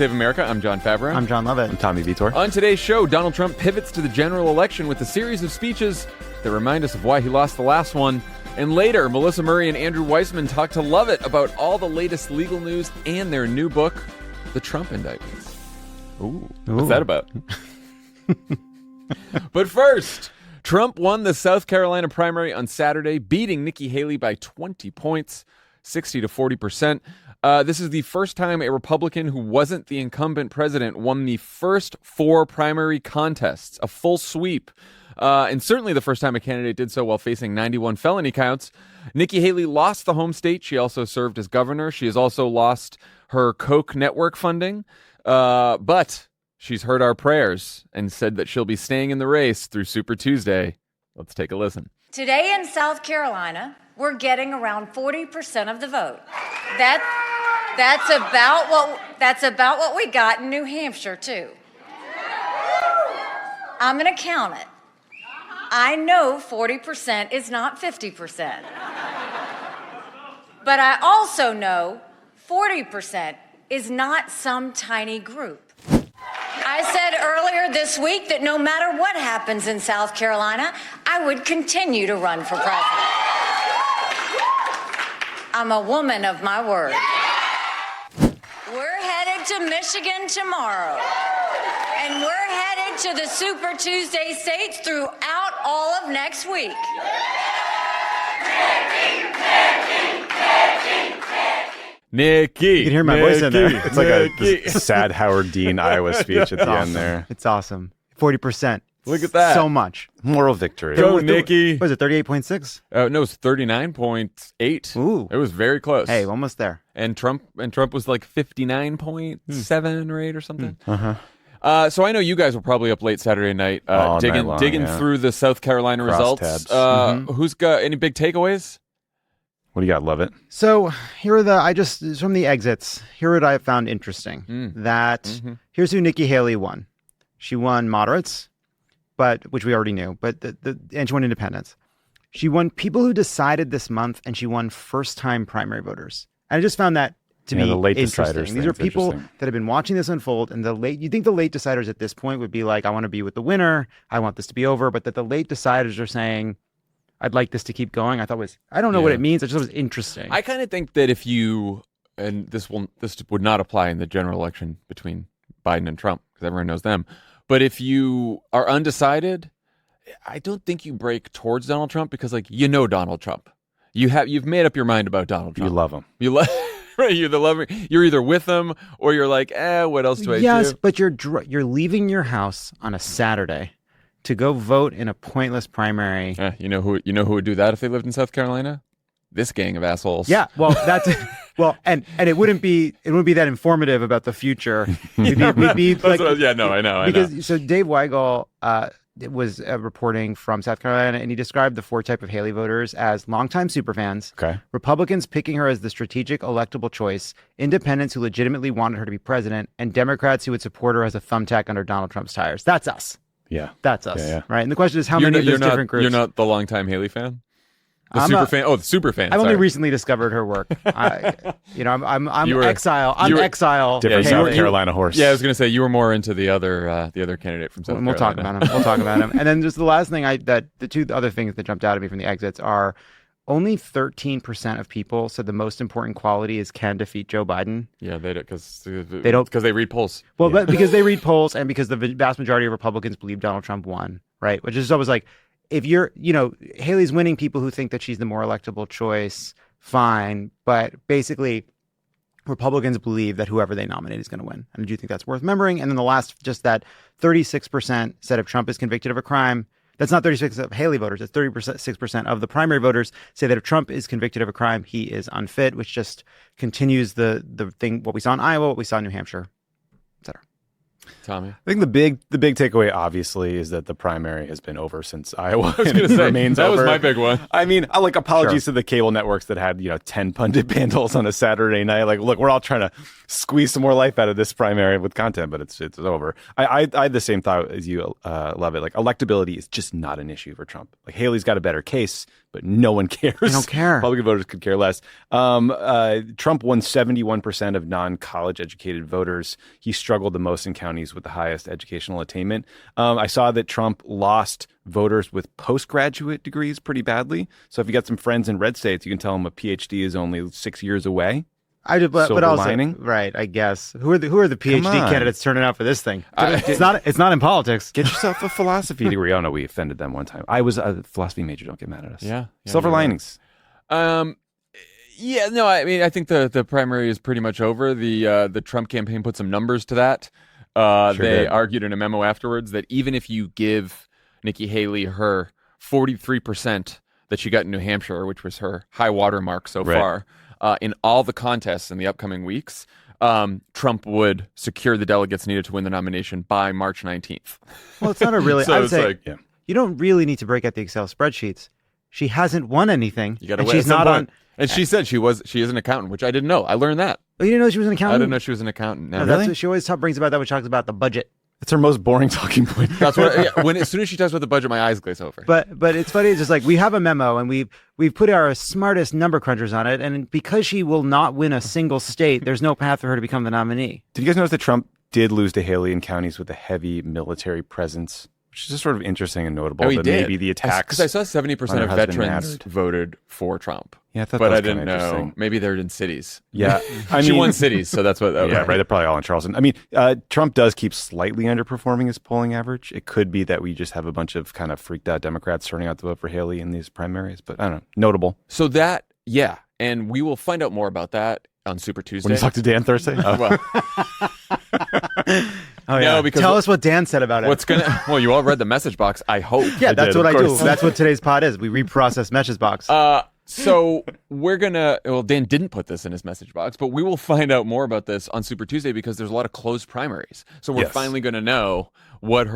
Save America. I'm John Favreau. I'm John Lovett. I'm Tommy Vitor. On today's show, Donald Trump pivots to the general election with a series of speeches that remind us of why he lost the last one. And later, Melissa Murray and Andrew Weissmann talk to Lovett about all the latest legal news and their new book, The Trump Indictments. Ooh. What's that about? But first, Trump won the South Carolina primary on Saturday, beating Nikki Haley by 20 points, 60 to 40%. This is the first time a Republican who wasn't the incumbent president won the first 4 primary contests, a full sweep. And certainly the first time a candidate did so while facing 91 felony counts. Nikki Haley lost the home state. She also served as governor. She has also lost her Koch network funding. But she's heard our prayers and said that she'll be staying in the race through Super Tuesday. Let's take a listen. Today in South Carolina, we're getting around 40% of the vote. That's about what we got in New Hampshire, too. I'm going to count it. I know 40% is not 50%. But I also know 40% is not some tiny group. I said earlier this week that no matter what happens in South Carolina, I would continue to run for president. I'm a woman of my word. We're headed to Michigan tomorrow, and we're headed to the Super Tuesday states throughout all of next week. Nikki. You can hear my voice in there. It's like a sad Howard Dean Iowa speech at the end there. It's awesome. 40%. Look at that. So much. Moral victory. Go, Nikki. Was it 38.6? No, it was 39.8. Ooh. It was very close. Hey, almost there. And Trump was like 59.7 or 8 or something. Uh-huh. So I know you guys were probably up late Saturday night digging through the South Carolina results. Tabs. Who's got any big takeaways? What do you got, Lovett? So here are from the exits, here what I found interesting. Here's who Nikki Haley won. She won moderates, which we already knew, and she won independents. She won people who decided this month, and she won first-time primary voters. And I just found that to be the late interesting. deciders These are people that have been watching this unfold, and you think the late deciders at this point would be like, I want to be with the winner, I want this to be over, but that the late deciders are saying, I'd like this to keep going. I don't know what it means. I just thought it was interesting. I kind of think that if you, and this would not apply in the general election between Biden and Trump, because everyone knows them. But if you are undecided, I don't think you break towards Donald Trump because, Donald Trump. You've made up your mind about Donald Trump. You love him. You love. Right, you're either with them or you're like, what else do I do? Yes, but you're leaving your house on a Saturday to go vote in a pointless primary. You know who would do that if they lived in South Carolina? This gang of assholes. Yeah, well, and it wouldn't be that informative about the future. I know. Because so Dave Weigel was reporting from South Carolina, and he described the 4 type of Haley voters as longtime superfans, Republicans picking her as the strategic electable choice, independents who legitimately wanted her to be president, and Democrats who would support her as a thumbtack under Donald Trump's tires. That's us. Yeah. That's us. Yeah. Right? And the question is how many of those different groups. You're not the longtime Haley fan? The super fan. I've only recently discovered her work. I'm exile. I'm exile. Different South Carolina horse. Yeah, I was going to say you were more into the other candidate from South Carolina. We'll talk about him. And then just the last thing the 2 other things that jumped out at me from the exits are only 13% of people said the most important quality is can defeat Joe Biden. Yeah, they don't because they read polls. Well, but because they read polls and because the vast majority of Republicans believe Donald Trump won, right? Which is always like, if you're, Haley's winning people who think that she's the more electable choice, fine. But basically, Republicans believe that whoever they nominate is going to win. And I do think that's worth remembering. And then the last, just that 36% said if Trump is convicted of a crime, that's not 36% of Haley voters, it's 36% of the primary voters say that if Trump is convicted of a crime, he is unfit, which just continues the thing, what we saw in Iowa, what we saw in New Hampshire, et cetera. Tommy? I think the big takeaway, obviously, is that the primary has been over since Iowa. I was going to say, that over. was my big one. I mean, apologies to the cable networks that had, 10 pundit panels on a Saturday night. Like, look, we're all trying to squeeze some more life out of this primary with content, but it's over. I had the same thought as you, Love it. Like, electability is just not an issue for Trump. Like, Haley's got a better case, but no one cares. They don't care. Republican voters could care less. Trump won 71% of non-college educated voters. He struggled the most in counties with the highest educational attainment. I saw that Trump lost voters with postgraduate degrees pretty badly. So if you got some friends in red states, you can tell them a PhD is only 6 years away. But also, lining? right? I guess who are the PhD candidates turning out for this thing? It's not in politics. Get yourself a philosophy degree. Oh no, we offended them one time. I was a philosophy major. Don't get mad at us. Yeah, silver linings. Yeah, no, I mean, I think the primary is pretty much over. The Trump campaign put some numbers to that. They argued in a memo afterwards that even if you give Nikki Haley her 43% that she got in New Hampshire, which was her high water mark so far, in all the contests in the upcoming weeks, Trump would secure the delegates needed to win the nomination by March 19th. Well, it's not a really. So I would say you don't really need to break out the Excel spreadsheets. She hasn't won anything. You got to win. She's not on. And she said she is an accountant, which I didn't know. I learned that. Oh, you didn't know she was an accountant? I didn't know she was an accountant. No, really? That's what she always brings about that when she talks about the budget. It's her most boring talking point. That's what. As soon as she talks about the budget, my eyes glaze over. But it's funny. It's just like we have a memo and we've put our smartest number crunchers on it, and because she will not win a single state, there's no path for her to become the nominee. Did you guys notice that Trump did lose to Haley in counties with a heavy military presence? Which is just sort of interesting and notable. He did. Maybe the attacks. Because I saw 70% of veterans voted for Trump. Yeah, I thought but that was I didn't know. Maybe they're in cities. Yeah, she won cities, so that's what. Yeah, right. They're probably all in Charleston. I mean, Trump does keep slightly underperforming his polling average. It could be that we just have a bunch of kind of freaked out Democrats turning out to vote for Haley in these primaries. But I don't know. Notable. So and we will find out more about that on Super Tuesday. When you talk to Dan Thursday. Oh, yeah. No, because tell us what Dan said about it. Well, you all read the message box, I hope. Yeah, that's what I do. That's what today's pod is. We reprocess message box. So we're Dan didn't put this in his message box, but we will find out more about this on Super Tuesday because there's a lot of closed primaries. So we're finally going to know what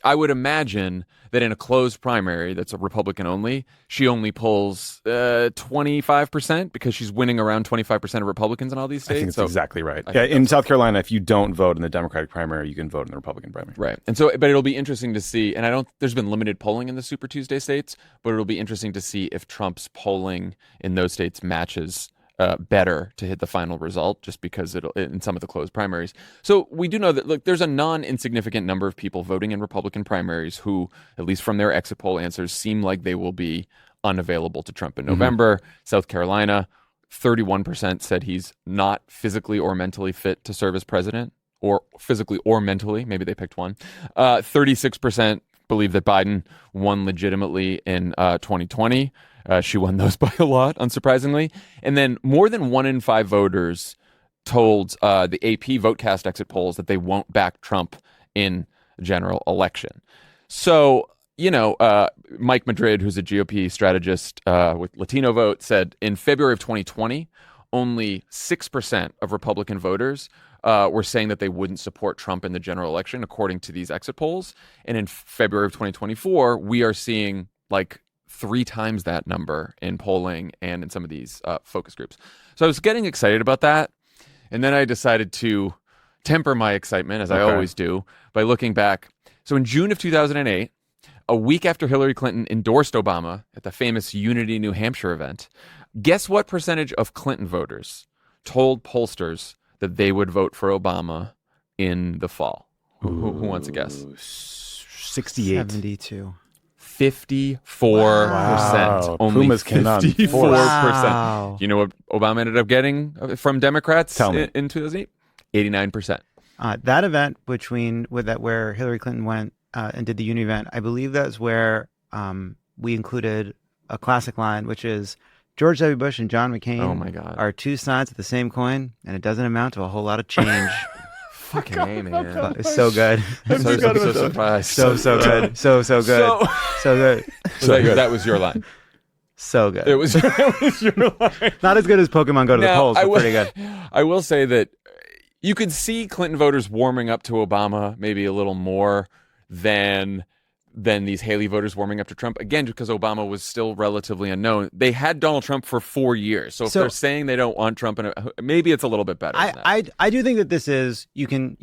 I would imagine that in a closed primary that's a Republican only, she only pulls 25% because she's winning around 25% of Republicans in all these states. I think that's exactly right. Yeah, in South Carolina, if you don't vote in the Democratic primary, you can vote in the Republican primary. Right. And so, but it'll be interesting to see, and there's been limited polling in the Super Tuesday states, but it'll be interesting to see if Trump's polling in those states matches better to hit the final result, just because it'll in some of the closed primaries. So we do know that, look, there's a non-insignificant number of people voting in Republican primaries who, at least from their exit poll answers, seem like they will be unavailable to Trump in November. South Carolina, 31% said he's not physically or mentally fit to serve as president, or physically or mentally. Maybe they picked one. 36% believe that Biden won legitimately in 2020. She won those by a lot, unsurprisingly. And then more than 1 in 5 voters told the AP VoteCast exit polls that they won't back Trump in a general election. So, Mike Madrid, who's a GOP strategist with Latino Vote, said in February of 2020, only 6% of Republican voters were saying that they wouldn't support Trump in the general election, according to these exit polls. And in February of 2024, we are seeing 3 times that number in polling and in some of these focus groups. So I was getting excited about that. And then I decided to temper my excitement, as I always do, by looking back. So in June of 2008, a week after Hillary Clinton endorsed Obama at the famous Unity, New Hampshire event, guess what percentage of Clinton voters told pollsters that they would vote for Obama in the fall? Who wants to guess? 68. 72. 54%. Wow. Only Pumas 54%. Wow. You know what Obama ended up getting from Democrats in 2008? 89%. That event where Hillary Clinton went and did the Unity event, I believe that's where we included a classic line, which is George W. Bush and John McCain are 2 sides of the same coin, and it doesn't amount to a whole lot of change. Fucking A, man. It's so good. I'm so surprised. So good. So good. So good. That was your line. So good. It was your line. Not as good as Pokemon Go to the polls, but pretty good. I will say that you could see Clinton voters warming up to Obama maybe a little more than these Haley voters warming up to Trump. Again, because Obama was still relatively unknown. They had Donald Trump for 4 years. So if they're saying they don't want Trump, maybe it's a little bit better than that. I do think that this is, you can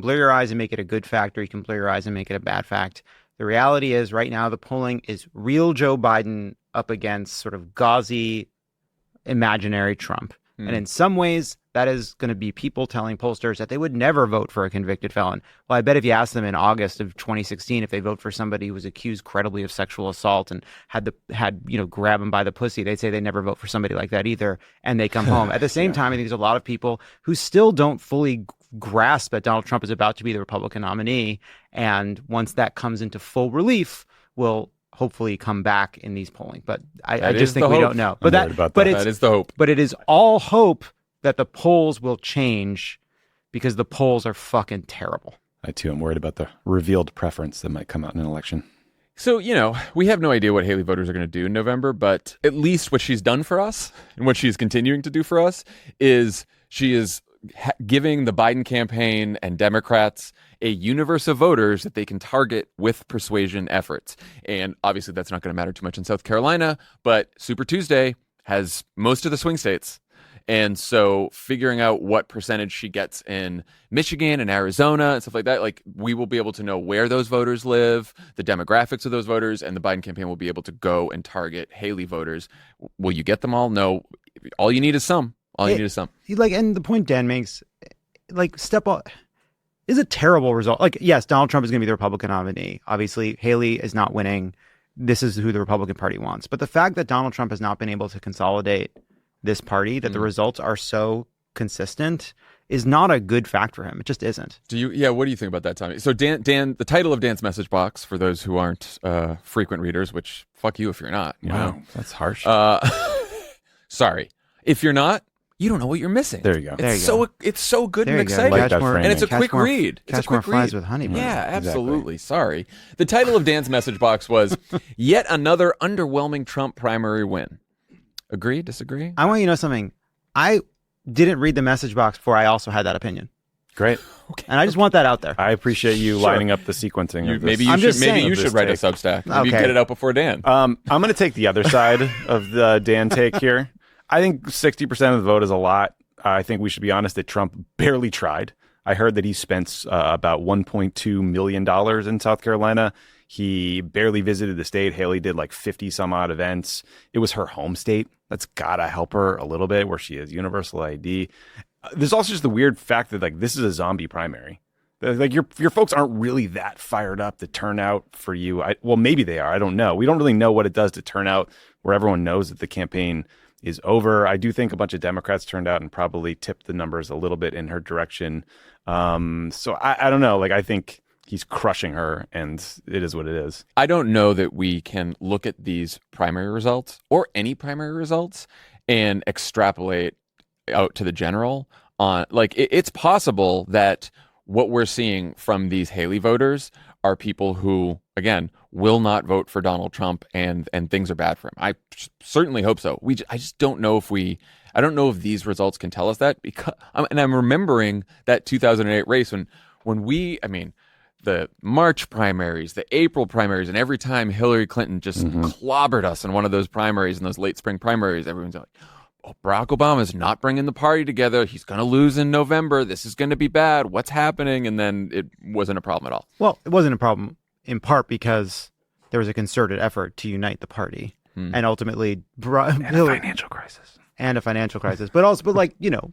blur your eyes and make it a good fact, or you can blur your eyes and make it a bad fact. The reality is right now the polling is real Joe Biden up against sort of gauzy, imaginary Trump. And in some ways, that is going to be people telling pollsters that they would never vote for a convicted felon. Well, I bet if you ask them in August of 2016 if they vote for somebody who was accused credibly of sexual assault and had grab him by the pussy, they'd say they never vote for somebody like that either, and they come home. At the same time, I think there's a lot of people who still don't fully grasp that Donald Trump is about to be the Republican nominee, and once that comes into full relief, will hopefully come back in these polling. But I just think we don't know. But that is the hope. But it is all hope that the polls will change, because the polls are fucking terrible. I too am worried about the revealed preference that might come out in an election. So, we have no idea what Haley voters are going to do in November, but at least what she's done for us and what she's continuing to do for us is she is giving the Biden campaign and Democrats a universe of voters that they can target with persuasion efforts. And obviously that's not going to matter too much in South Carolina, but Super Tuesday has most of the swing states. And so figuring out what percentage she gets in Michigan and Arizona and stuff like that, like, we will be able to know where those voters live, the demographics of those voters, and the Biden campaign will be able to go and target Haley voters. Will you get them all? No. All you need is some. All you need is some. And the point Dan makes, step up, is a terrible result. Yes, Donald Trump is going to be the Republican nominee. Obviously, Haley is not winning. This is who the Republican Party wants. But the fact that Donald Trump has not been able to consolidate this party, that the results are so consistent, is not a good fact for him. It just isn't. What do you think about that, Tommy? So Dan, the title of Dan's message box, for those who aren't frequent readers, which fuck you if you're not. Wow, that's harsh. Sorry. If you're not, you don't know what you're missing. There you go. It's so good and exciting. Like that framing. And it's a quick read. Catch more flies with honey. Yeah, absolutely. Exactly. Sorry. The title of Dan's message box was Yet Another Underwhelming Trump Primary Win. Agree? Disagree? I want you to know something. I didn't read the message box before I also had that opinion. Great. Okay. And I just want that out there. I appreciate you lining up the sequencing of this. Maybe you should write a Substack. Maybe you get it out before Dan. I'm going to take the other side of the Dan take here. I think 60% of the vote is a lot. I think we should be honest that Trump barely tried. I heard that he spent about $1.2 million in South Carolina. He barely visited the state. Haley did like 50 some odd events. It was her home state. That's gotta help her a little bit, where she has universal ID. There's also just the weird fact that this is a zombie primary. Your folks aren't really that fired up to turn out for you. Well, maybe they are. I don't know. We don't really know what it does to turn out where everyone knows that the campaign is over. I do think a bunch of Democrats turned out and probably tipped the numbers a little bit in her direction. So I don't know. I think he's crushing her, and it is what it is. I don't know that we can look at these primary results or any primary results and extrapolate out to the general on it's possible that what we're seeing from these Haley voters are people who, again, will not vote for Donald Trump, and things are bad for him. I certainly hope so. I just don't know if I don't know if these results can tell us that, because I'm remembering that 2008 race when the March primaries, the April primaries, and every time Hillary Clinton just clobbered us in one of those primaries, in those late spring primaries, everyone's like, oh, Barack Obama's not bringing the party together. He's going to lose in November. This is going to be bad. What's happening? And then it wasn't a problem at all. Well, it wasn't a problem in part because there was a concerted effort to unite the party and ultimately brought a financial crisis. And a financial crisis. But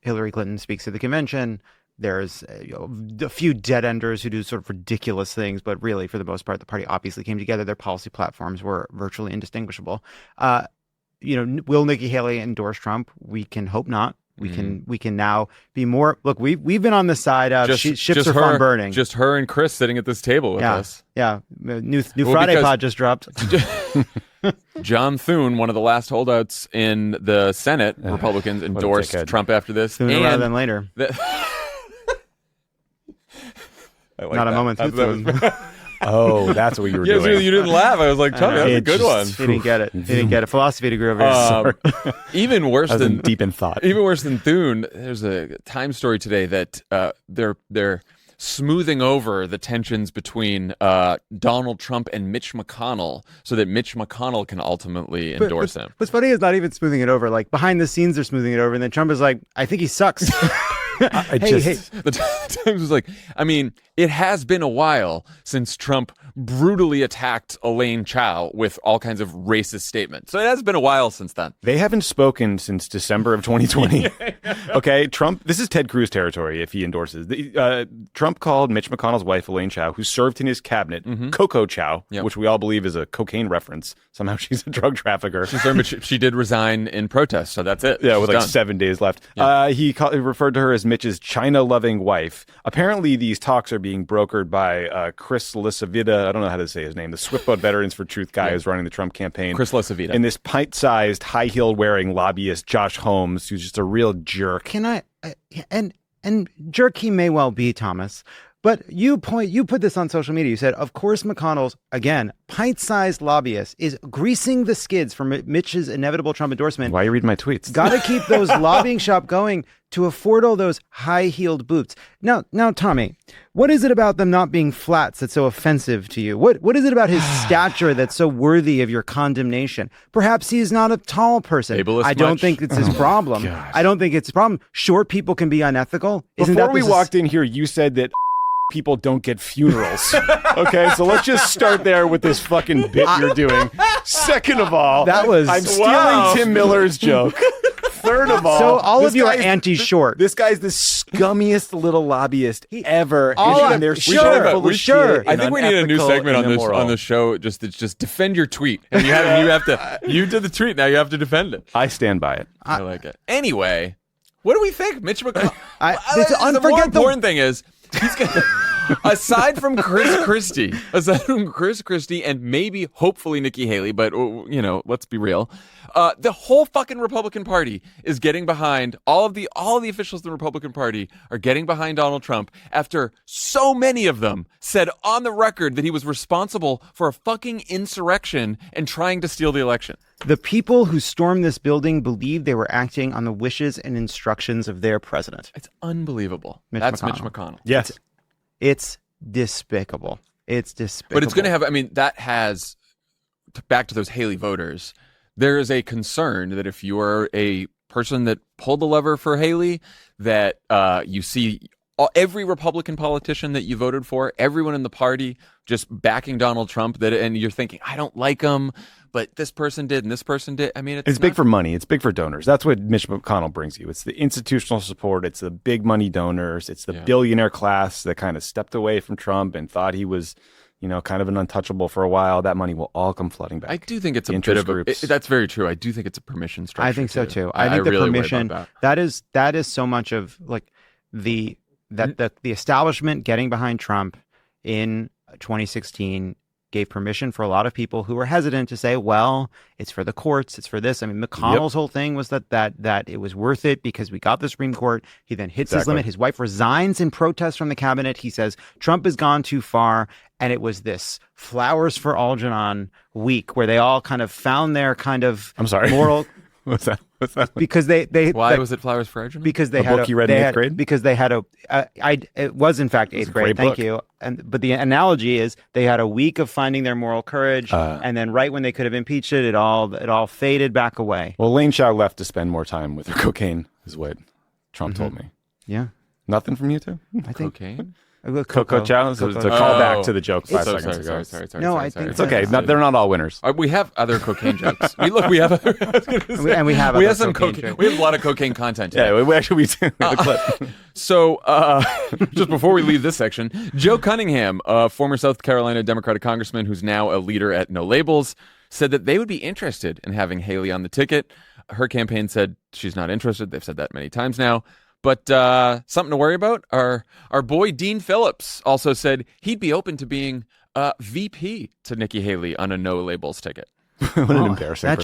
Hillary Clinton speaks to the convention. There's a few dead enders who do sort of ridiculous things, but really, for the most part, the party obviously came together. Their policy platforms were virtually indistinguishable. Will Nikki Haley endorse Trump? We can hope not. We can now be more. Look, we've been on the side of ships are fun burning. Just her and Chris sitting at this table with us. Yeah, new Friday pod just dropped. John Thune, one of the last holdouts in the Senate, Republicans endorsed Trump after this. Sooner rather than later. Not a moment too soon. Oh, that's what you were doing. You didn't laugh. I was like, Tommy, that's a good one. He didn't get it. He didn't get a philosophy degree over here. Even worse than deep in thought. Even worse than Thune. There's a Time story today that they're smoothing over the tensions between Donald Trump and Mitch McConnell, so that Mitch McConnell can ultimately endorse him. What's funny is not even smoothing it over. Behind the scenes, they're smoothing it over, and then Trump is like, "I think he sucks." The Times was like, I mean, it has been a while since Trump brutally attacked Elaine Chao with all kinds of racist statements. So it has been a while since then. They haven't spoken since December of 2020. Okay, Trump, this is Ted Cruz territory if he endorses. Trump called Mitch McConnell's wife, Elaine Chao, who served in his cabinet, Coco Chao, which we all believe is a cocaine reference. Somehow she's a drug trafficker. She did resign in protest, so that's it. Yeah, with She's like done. 7 days left. Yeah. He referred to her as Mitch's China-loving wife. Apparently, these talks are being brokered by Chris Lisavita. I don't know how to say his name. The Swiftboat Veterans for Truth guy who's running the Trump campaign. Chris Lisavita. And this pint-sized, high-heel-wearing lobbyist, Josh Holmes, who's just a real jerk. Can I and jerk he may well be, Thomas. But you put this on social media. You said, of course, McConnell's, again, pint-sized lobbyist is greasing the skids for Mitch's inevitable Trump endorsement. Why are you reading my tweets? Got to keep those lobbying shop going to afford all those high-heeled boots. Now, Tommy, what is it about them not being flats that's so offensive to you? What is it about his stature that's so worthy of your condemnation? Perhaps he is not a tall person. Ableist I don't much? think it's his problem. gosh. I don't think it's a problem. Short people can be unethical. Before we walked in here, you said that people don't get funerals. Okay, so let's just start there with this fucking bit you're doing. Second of all, That was- I'm stealing Wow. Tim Miller's joke. Third of all, So all this of you are guy's- anti-short. This guy's the scummiest little lobbyist ever. All and of- they're sure, so full of sure. shit I and think we need a new unethical segment and on immoral. the show. It's just defend your tweet, and you have to. You did the tweet. Now you have to defend it. I stand by it. I like it. Anyway, what do we think, Mitch McConnell? Forget The more important thing is he's gonna. Aside from Chris Christie, and maybe, hopefully, Nikki Haley, but, let's be real, the whole fucking Republican Party is getting behind, all of the officials of the Republican Party are getting behind Donald Trump after so many of them said on the record that he was responsible for a fucking insurrection and trying to steal the election. The people who stormed this building believed they were acting on the wishes and instructions of their president. It's unbelievable. Mitch That's McConnell. Mitch McConnell. Yes. It's despicable. It's despicable. But it's going to have, that has, back to those Haley voters, there is a concern that if you are a person that pulled the lever for Haley, that you see every Republican politician that you voted for, everyone in the party just backing Donald Trump, and you're thinking, I don't like him, but this person did and this person did. It's big for money. It's big for donors. That's what Mitch McConnell brings you. It's the institutional support. It's the big money donors. It's the billionaire class that kind of stepped away from Trump and thought he was, kind of an untouchable for a while. That money will all come flooding back. I do think it's a bit interest of groups. that's very true. I do think it's a permission structure. I think so too. I think the really worry permission about that is so much of like the establishment getting behind Trump in 2016 gave permission for a lot of people who were hesitant to say, well, it's for the courts, it's for this. McConnell's whole thing was that it was worth it because we got the Supreme Court. He then hits his limit. His wife resigns in protest from the cabinet. He says Trump has gone too far. And it was this Flowers for Algernon week where they all kind of found their kind of moral. What's that? Because they Why was it Flowers for Algernon? because they A had book you read in eighth grade? Because they had it was in fact eighth grade. great Thank book. you. But the analogy is they had a week of finding their moral courage, and then right when they could have impeached it, it all faded back away. Well, Elaine Chao left to spend more time with her cocaine, is what Trump told me. Yeah, Nothing from you two? I think Cocaine? Coco Chao? It's a Coco. callback to the joke 5 So seconds ago. sorry. No, I think It's okay. They're not all winners. We have other cocaine jokes. We have other. And we have we other have some cocaine cocaine. jokes. We have a lot of cocaine content today. Yeah, we actually do. The clip. So, just before we leave this section, Joe Cunningham, a former South Carolina Democratic congressman who's now a leader at No Labels, said that they would be interested in having Haley on the ticket. Her campaign said she's not interested. They've said that many times now. But something to worry about. Our boy Dean Phillips also said he'd be open to being VP to Nikki Haley on a No Labels ticket. What an embarrassing